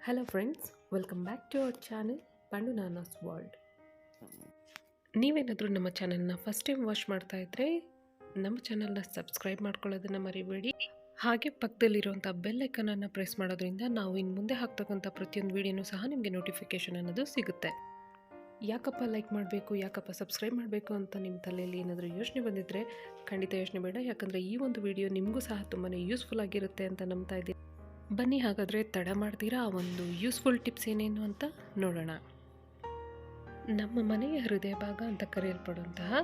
Hello friends, welcome back to our channel Pandunana's World. ನೀವೇನಾದರೂ ನಮ್ಮ ಚಾನಲ್ನ ಫಸ್ಟ್ ಟೈಮ್ ವಾಚ್ ಮಾಡ್ತಾ ಇದ್ದರೆ ನಮ್ಮ ಚಾನಲ್ನ ಸಬ್ಸ್ಕ್ರೈಬ್ ಮಾಡ್ಕೊಳ್ಳೋದನ್ನು ಮರಿಬೇಡಿ. ಹಾಗೆ ಪಕ್ಕದಲ್ಲಿರುವಂಥ ಬೆಲ್ ಐಕನನ್ನು ಪ್ರೆಸ್ ಮಾಡೋದ್ರಿಂದ ನಾವು ಇನ್ನು ಮುಂದೆ ಹಾಕ್ತಕ್ಕಂಥ ಪ್ರತಿಯೊಂದು ವಿಡಿಯೋನೂ ಸಹ ನಿಮಗೆ ನೋಟಿಫಿಕೇಷನ್ ಅನ್ನೋದು ಸಿಗುತ್ತೆ. ಯಾಕಪ್ಪ ಲೈಕ್ ಮಾಡಬೇಕು, ಯಾಕಪ್ಪ ಸಬ್ಸ್ಕ್ರೈಬ್ ಮಾಡಬೇಕು ಅಂತ ನಿಮ್ಮ ತಲೆಯಲ್ಲಿ ಏನಾದರೂ ಯೋಚನೆ ಬಂದಿದ್ದರೆ ಖಂಡಿತ ಯೋಚನೆ ಬೇಡ. ಯಾಕಂದರೆ ಈ ಒಂದು ವಿಡಿಯೋ ನಿಮಗೂ ಸಹ ತುಂಬಾ ಯೂಸ್ಫುಲ್ ಆಗಿರುತ್ತೆ ಅಂತ ನಂಬ್ತಾ ಇದ್ದೀನಿ. ಬನ್ನಿ ಹಾಗಾದರೆ ತಡ ಮಾಡ್ತೀರಾ ಆ ಒಂದು ಯೂಸ್ಫುಲ್ ಟಿಪ್ಸ್ ಏನೇನು ಅಂತ ನೋಡೋಣ. ನಮ್ಮ ಮನೆಯ ಹೃದಯ ಭಾಗ ಅಂತ ಕರೆಯಲ್ಪಡುವಂತಹ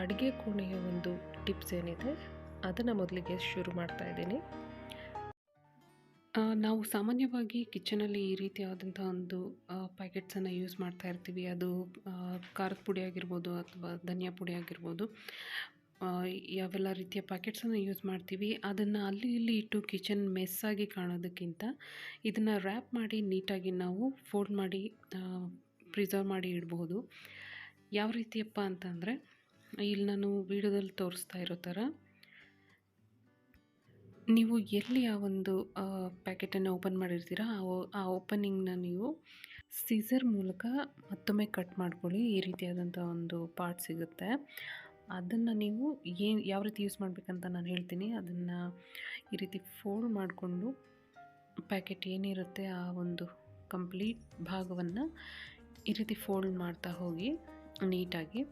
ಅಡುಗೆ ಕೋಣೆಯ ಒಂದು ಟಿಪ್ಸ್ ಏನಿದೆ ಅದನ್ನು ಮೊದಲಿಗೆ ಶುರು ಮಾಡ್ತಾ ಇದ್ದೀನಿ. ನಾವು ಸಾಮಾನ್ಯವಾಗಿ ಕಿಚನಲ್ಲಿ ಈ ರೀತಿಯಾದಂಥ ಒಂದು ಪ್ಯಾಕೆಟ್ಸನ್ನು ಯೂಸ್ ಮಾಡ್ತಾ ಇರ್ತೀವಿ. ಅದು ಖಾರದ ಪುಡಿ ಆಗಿರ್ಬೋದು ಅಥವಾ ಧನಿಯಾ ಪುಡಿ ಆಗಿರ್ಬೋದು, ಯಾವೆಲ್ಲ ರೀತಿಯ ಪ್ಯಾಕೆಟ್ಸನ್ನು ಯೂಸ್ ಮಾಡ್ತೀವಿ. ಅದನ್ನು ಅಲ್ಲಿ ಇಲ್ಲಿ ಇಟ್ಟು ಕಿಚನ್ ಮೆಸ್ಸಾಗಿ ಕಾಣೋದಕ್ಕಿಂತ ಇದನ್ನು ರ್ಯಾಪ್ ಮಾಡಿ ನೀಟಾಗಿ ನಾವು ಫೋಲ್ಡ್ ಮಾಡಿ ಪ್ರಿಸರ್ವ್ ಮಾಡಿ ಇಡ್ಬೋದು. ಯಾವ ರೀತಿಯಪ್ಪ ಅಂತಂದರೆ, ಇಲ್ಲಿ ನಾನು ವಿಡಿಯೋದಲ್ಲಿ ತೋರಿಸ್ತಾ ಇರೋ ಥರ ನೀವು ಎಲ್ಲಿ ಆ ಒಂದು ಪ್ಯಾಕೆಟನ್ನು ಓಪನ್ ಮಾಡಿರ್ತೀರ ಆ ಓಪನಿಂಗ್ನ ನೀವು ಸೀಸರ್ ಮೂಲಕ ಮತ್ತೊಮ್ಮೆ ಕಟ್ ಮಾಡ್ಕೊಳ್ಳಿ. ಈ ರೀತಿಯಾದಂಥ ಒಂದು ಪಾರ್ಟ್ ಸಿಗುತ್ತೆ. ಅದನ್ನು ನೀವು ಯಾವ ರೀತಿ ಯೂಸ್ ಮಾಡಬೇಕಂತ ನಾನು ಹೇಳ್ತೀನಿ. ಅದನ್ನು ಈ ರೀತಿ ಫೋಲ್ಡ್ ಮಾಡಿಕೊಂಡು ಪ್ಯಾಕೆಟ್ ಏನಿರುತ್ತೆ ಆ ಒಂದು ಕಂಪ್ಲೀಟ್ ಭಾಗವನ್ನು ಈ ರೀತಿ ಫೋಲ್ಡ್ ಮಾಡ್ತಾ ಹೋಗಿ ನೀಟಾಗಿ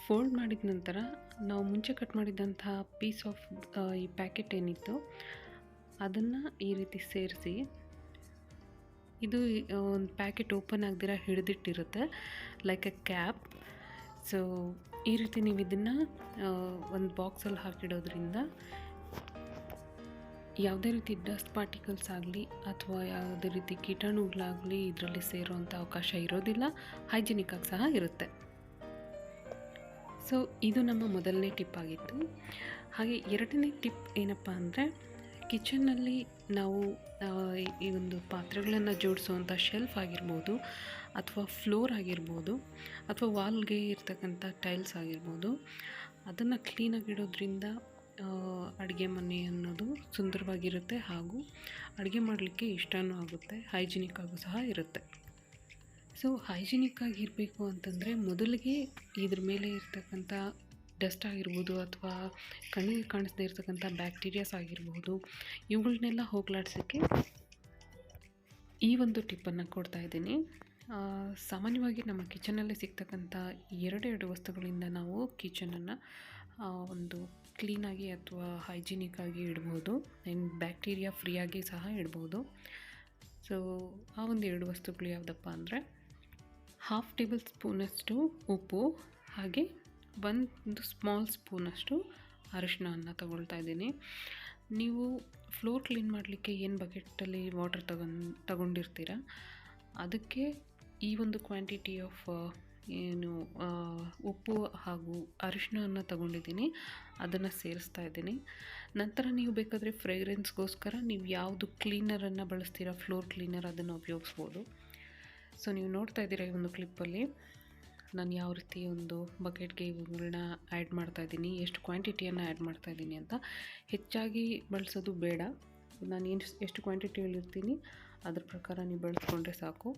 ಫೋಲ್ಡ್ ಮಾಡಿದ ನಂತರ ನಾವು ಮುಂಚೆ ಕಟ್ ಮಾಡಿದಂತಹ ಪೀಸ್ ಆಫ್ ಈ ಪ್ಯಾಕೆಟ್ ಏನಿತ್ತು ಅದನ್ನು ಈ ರೀತಿ ಸೇರಿಸಿ, ಇದು ಒಂದು ಪ್ಯಾಕೆಟ್ ಓಪನ್ ಆಗದಿರ ಹಿಡಿದಿಟ್ಟಿರುತ್ತೆ ಲೈಕ್ ಎ ಕ್ಯಾಪ್. ಸೊ ಈ ರೀತಿ ನೀವು ಇದನ್ನು ಒಂದು ಬಾಕ್ಸಲ್ಲಿ ಹಾಕಿಡೋದ್ರಿಂದ ಯಾವುದೇ ರೀತಿ ಡಸ್ಟ್ ಪಾರ್ಟಿಕಲ್ಸ್ ಆಗಲಿ ಅಥವಾ ಯಾವುದೇ ರೀತಿ ಕೀಟಾಣುಗಳಾಗಲಿ ಇದರಲ್ಲಿ ಸೇರುವಂಥ ಅವಕಾಶ ಇರೋದಿಲ್ಲ. ಹೈಜಿನಿಕ್ ಆಗಿ ಸಹ ಇರುತ್ತೆ. ಸೊ ಇದು ನಮ್ಮ ಮೊದಲನೇ ಟಿಪ್ ಆಗಿತ್ತು. ಹಾಗೆ ಎರಡನೇ ಟಿಪ್ ಏನಪ್ಪ ಅಂದರೆ, ಕಿಚನ್ನಲ್ಲಿ ನಾವು ಈ ಒಂದು ಪಾತ್ರೆಗಳನ್ನು ಜೋಡಿಸುವಂಥ ಶೆಲ್ಫ್ ಆಗಿರ್ಬೋದು ಅಥವಾ ಫ್ಲೋರ್ ಆಗಿರ್ಬೋದು ಅಥವಾ ವಾಲ್ಗೆ ಇರ್ತಕ್ಕಂಥ ಟೈಲ್ಸ್ ಆಗಿರ್ಬೋದು, ಅದನ್ನು ಕ್ಲೀನಾಗಿಡೋದ್ರಿಂದ ಅಡುಗೆ ಮನೆ ಅನ್ನೋದು ಸುಂದರವಾಗಿರುತ್ತೆ ಹಾಗೂ ಅಡುಗೆ ಮಾಡಲಿಕ್ಕೆ ಇಷ್ಟವೂ ಆಗುತ್ತೆ, ಹೈಜಿನಿಕ್ ಆಗೂ ಸಹ ಇರುತ್ತೆ. ಸೊ ಹೈಜಿನಿಕ್ ಆಗಿರಬೇಕು ಅಂತಂದರೆ ಮೊದಲಿಗೆ ಇದ್ರ ಮೇಲೆ ಇರ್ತಕ್ಕಂಥ ಡಸ್ಟ್ ಆಗಿರ್ಬೋದು ಅಥವಾ ಕಣ್ಣಿಗೆ ಕಾಣಿಸದೇ ಇರ್ತಕ್ಕಂಥ ಬ್ಯಾಕ್ಟೀರಿಯಾಸ್ ಆಗಿರ್ಬೋದು, ಇವುಗಳನ್ನೆಲ್ಲ ಹೋಗಲಾಡ್ಸೋಕ್ಕೆ ಈ ಒಂದು ಟಿಪ್ಪನ್ನು ಕೊಡ್ತಾ ಇದ್ದೀನಿ. ಸಾಮಾನ್ಯವಾಗಿ ನಮ್ಮ ಕಿಚನಲ್ಲಿ ಸಿಗ್ತಕ್ಕಂಥ ಎರಡೆರಡು ವಸ್ತುಗಳಿಂದ ನಾವು ಕಿಚನನ್ನು ಒಂದು ಕ್ಲೀನಾಗಿ ಅಥವಾ ಹೈಜಿನಿಕ್ ಆಗಿ ಇಡ್ಬೋದು, ಬ್ಯಾಕ್ಟೀರಿಯಾ ಫ್ರೀಯಾಗಿ ಸಹ ಇಡ್ಬೋದು. ಸೊ ಆ ಒಂದು ಎರಡು ವಸ್ತುಗಳು ಯಾವುದಪ್ಪ ಅಂದರೆ, 1/2 ಟೇಬಲ್ ಸ್ಪೂನಷ್ಟು ಉಪ್ಪು ಹಾಗೆ 1 ಸ್ಮಾಲ್ ಸ್ಪೂನಷ್ಟು ಅರಿಶಿಣವನ್ನು ತಗೊಳ್ತಾ ಇದ್ದೀನಿ. ನೀವು ಫ್ಲೋರ್ ಕ್ಲೀನ್ ಮಾಡಲಿಕ್ಕೆ ಏನು ಬಕೆಟಲ್ಲಿ ವಾಟರ್ ತಗೊಂಡಿರ್ತೀರ ಅದಕ್ಕೆ ಈ ಒಂದು ಕ್ವಾಂಟಿಟಿ ಆಫ್ ಉಪ್ಪು ಹಾಗೂ ಅರಿಶಿಣವನ್ನು ತಗೊಂಡಿದ್ದೀನಿ, ಅದನ್ನು ಸೇರಿಸ್ತಾ ಇದ್ದೀನಿ. ನಂತರ ನೀವು ಬೇಕಾದರೆ ಫ್ರೇಗ್ರೆನ್ಸ್ಗೋಸ್ಕರ ನೀವು ಯಾವುದು ಕ್ಲೀನರನ್ನು ಬಳಸ್ತೀರಾ, ಫ್ಲೋರ್ ಕ್ಲೀನರ್, ಅದನ್ನು ಉಪಯೋಗಿಸ್ಬೋದು. ಸೊ ನೀವು ನೋಡ್ತಾ ಇದ್ದೀರಾ ಈ ಒಂದು ಕ್ಲಿಪ್ಪಲ್ಲಿ ನಾನು ಯಾವ ರೀತಿ ಒಂದು ಬಕೆಟ್ಗೆ ಇವುಗಳನ್ನ ಆ್ಯಡ್ ಮಾಡ್ತಾಯಿದ್ದೀನಿ, ಎಷ್ಟು ಕ್ವಾಂಟಿಟಿಯನ್ನು ಆ್ಯಡ್ ಮಾಡ್ತಾಯಿದ್ದೀನಿ ಅಂತ. ಹೆಚ್ಚಾಗಿ ಬಳಸೋದು ಬೇಡ. ನಾನು ಎಷ್ಟು ಕ್ವಾಂಟಿಟಿಯಲ್ಲಿರ್ತೀನಿ ಅದ್ರ ಪ್ರಕಾರ ನೀವು ಬಳಸ್ಕೊಂಡ್ರೆ ಸಾಕು.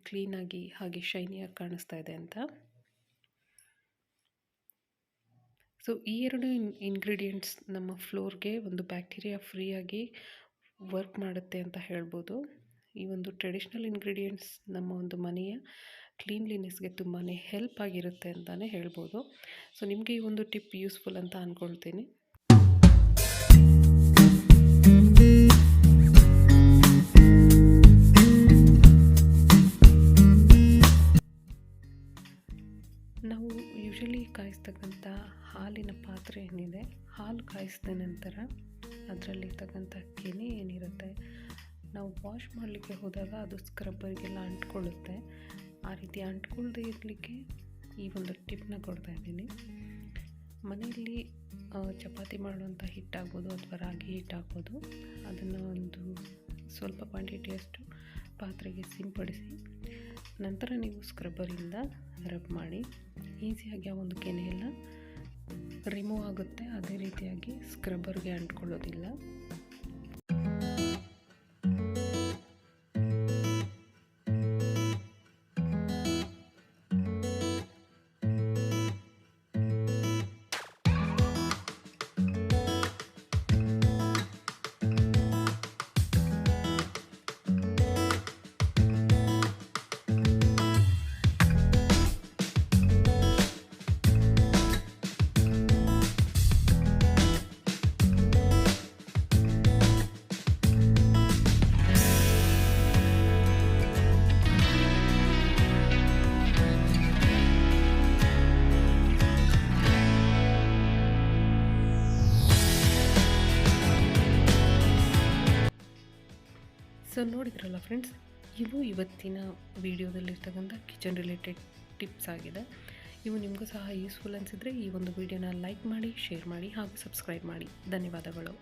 ಕ್ಲೀನಾಗಿ ಹಾಗೆ ಶೈನಿಯಾಗಿ ಕಾಣಿಸ್ತಾ ಇದೆ ಅಂತ. ಸೊ ಈ ಎರಡು ಇಂಗ್ರೀಡಿಯೆಂಟ್ಸ್ ನಮ್ಮ ಫ್ಲೋರ್ಗೆ ಒಂದು ಬ್ಯಾಕ್ಟೀರಿಯಾ ಫ್ರೀಯಾಗಿ ವರ್ಕ್ ಮಾಡುತ್ತೆ ಅಂತ ಹೇಳ್ಬೋದು. ಈ ಒಂದು ಟ್ರೆಡಿಷ್ನಲ್ ಇಂಗ್ರೀಡಿಯೆಂಟ್ಸ್ ನಮ್ಮ ಒಂದು ಮನೆಯ ಕ್ಲೀನ್ಲಿನೆಸ್ಗೆ ತುಂಬಾ ಹೆಲ್ಪ್ ಆಗಿರುತ್ತೆ ಅಂತಲೇ ಹೇಳ್ಬೋದು. ಸೊ ನಿಮಗೆ ಈ ಒಂದು ಟಿಪ್ ಯೂಸ್ಫುಲ್ ಅಂತ ಅಂದ್ಕೊಳ್ತೀನಿ. ನಾವು ಯೂಶಲಿ ಕಾಯಿಸ್ತಕ್ಕಂಥ ಹಾಲಿನ ಪಾತ್ರೆ ಏನಿದೆ, ಹಾಲು ಕಾಯಿಸಿದ ನಂತರ ಅದರಲ್ಲಿರ್ತಕ್ಕಂಥ ಕೆನೆ ಏನಿರುತ್ತೆ, ನಾವು ವಾಶ್ ಮಾಡಲಿಕ್ಕೆ ಹೋದಾಗ ಅದು ಸ್ಕ್ರಬ್ಬರಿಗೆಲ್ಲ ಅಂಟ್ಕೊಳ್ಳುತ್ತೆ. ಆ ರೀತಿ ಅಂಟ್ಕೊಳ್ಳದೆ ಇರಲಿಕ್ಕೆ ಈ ಒಂದು ಟಿಪ್ನ ಕೊಡ್ತಾ ಇದ್ದೀನಿ. ಮನೆಯಲ್ಲಿ ಚಪಾತಿ ಮಾಡುವಂಥ ಹಿಟ್ಟಾಗ್ಬೋದು ಅಥವಾ ರಾಗಿ ಹಿಟ್ಟಾಗ್ಬೋದು, ಅದನ್ನು ಒಂದು ಸ್ವಲ್ಪ ಕ್ವಾಂಟಿಟಿಯಷ್ಟು ಪಾತ್ರೆಗೆ ಸಿಂಪಡಿಸಿ ನಂತರ ನೀವು ಸ್ಕ್ರಬ್ಬರಿಂದ ರಬ್ ಮಾಡಿ ಈಸಿಯಾಗಿ ಆ ಒಂದು ಕೆನೆ ಎಲ್ಲ ರಿಮೂವ್ ಆಗುತ್ತೆ. ಅದೇ ರೀತಿಯಾಗಿ ಸ್ಕ್ರಬ್ಬರ್ಗೆ ಅಂಟ್ಕೊಳ್ಳೋದಿಲ್ಲ. ಸೊ ನೋಡಿದ್ರಲ್ಲ ಫ್ರೆಂಡ್ಸ್, ಇವು ಇವತ್ತಿನ ವಿಡಿಯೋದಲ್ಲಿರ್ತಕ್ಕಂಥ ಕಿಚನ್ ರಿಲೇಟೆಡ್ ಟಿಪ್ಸ್ ಆಗಿದೆ. ಇವು ನಿಮಗೂ ಸಹ ಯೂಸ್ಫುಲ್ ಅನಿಸಿದರೆ ಈ ಒಂದು ವಿಡಿಯೋನ ಲೈಕ್ ಮಾಡಿ, ಶೇರ್ ಮಾಡಿ ಹಾಗೂ ಸಬ್ಸ್ಕ್ರೈಬ್ ಮಾಡಿ. ಧನ್ಯವಾದಗಳು.